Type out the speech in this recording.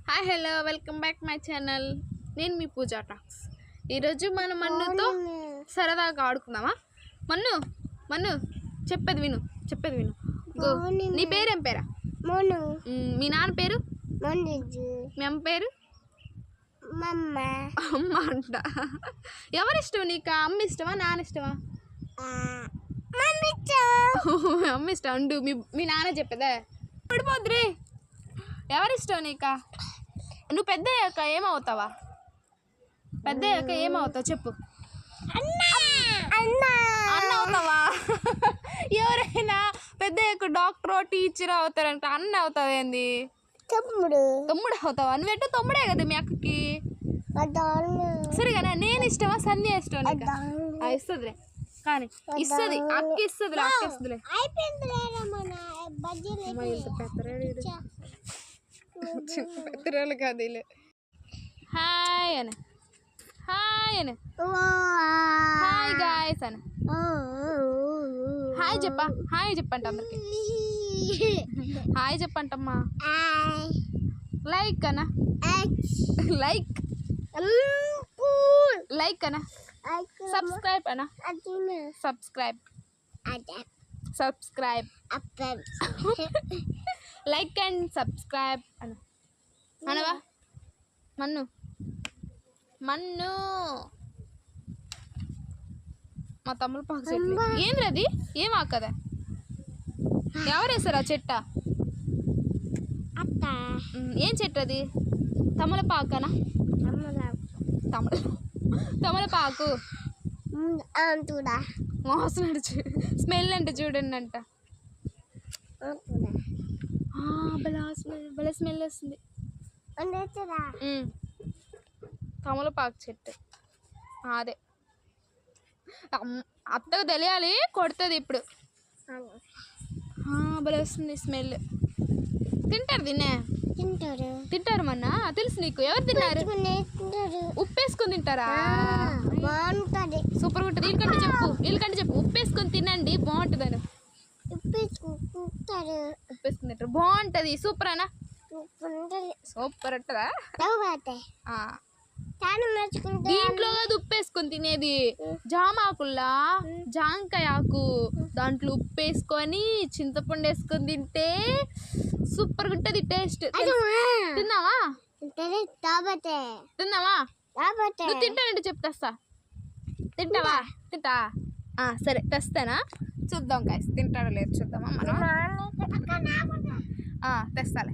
Hi hello welcome back my channel. నేను మీ పూజా talks. ఈరోజు మనం మన్నుతో సరదాగా ఆడుకుందామా? మన్ను మన్ను చెప్పేది విను. నీ పేరేం పేరా? మీ నాన్న పేరు? మీ అమ్మ పేరు? అమ్మ అంట. ఎవరు ఇష్టం నీకు? అమ్మ ఇష్టమా నాన్న ఇష్టమా? అమ్మ ఇష్టం అండు. మీ నాన్న చెప్పేదా? పడిపోద్దురే. ఎవరిష్టం నీకా? నువ్వు పెద్ద అయ్యాక ఏమవుతావా? చెప్పు. అన్న అవుతావా? ఎవరైనా పెద్ద అయ్యాక డాక్టర్ టీచర్ అవుతారంట. అన్న అవుతావేంది? తమ్ముడు అవుతావా? నువ్వెట్టు తమ్ముడే కదా మీ అక్కకి. సరేగానే నేను ఇష్టమా సంధ్య ఇష్టం నీకు? ఇస్తుందిలే కానీ ఇస్తుంది అక్క ఇస్తుందిలే. అక్క ఇస్తుందిలే. పెద్దరాలు కాదు. హాయ్ అను. హాయ్ గాయ్స్ అను. హాయ్ చెప్పంట అందరికి. హాయ్ చెప్పంటమ్మా. లైక్ అన్న. లైక్ అన్న. సబ్స్క్రైబ్ అన్న. సబ్స్క్రైబ్ లైక్ అండ్ సబ్స్క్రైబ్ అన్న. అనవా మన్ను మా తమ్ముడు పాకు చెట్లు. ఏంది అది? ఏం ఆకదా? ఎవరేసారు ఆ చెట్ట? ఏం చెట్టు అది? తమలపాకనా? తమలపాకు మోసం స్మెల్ అంటే చూడండి అంట. భలే స్మెల్ వస్తుంది. తమలపాకు చెట్టు అదే. అత్తకు తెలియాలి, కొడుతుంది ఇప్పుడు. భలే వస్తుంది స్మెల్. తింటారు తింటారు మొన్న తెలుసు నీకు? ఎవరు తిన్నారు? ఉప్పేసుకొని తింటారా? బాగుంటుంది, సూపర్ ఉంటుంది. వీళ్ళకంటే చెప్పు ఉప్పేసుకొని తినండి బాగుంటుందని. ఉప్పేసుకొని తింటారు బాగుంటుంది. సూపర్ అనా? సూపర్ అంటారా? దీంట్లో కాదు ఉప్పేసుకొని తినేది, జామాకుల్లా జాంకాయ ఆకు దాంట్లో ఉప్పేసుకొని చింతపండు వేసుకొని తింటే సూపర్గా ఉంటుంది టేస్ట్. తిందామా? నువ్వు తింటానంటే చెప్తా. తింటావా? సరే తెస్తానా? చూద్దాం గాయ్స్ తింటాడో లేదు చూద్దామా మనం. తెస్తాలే.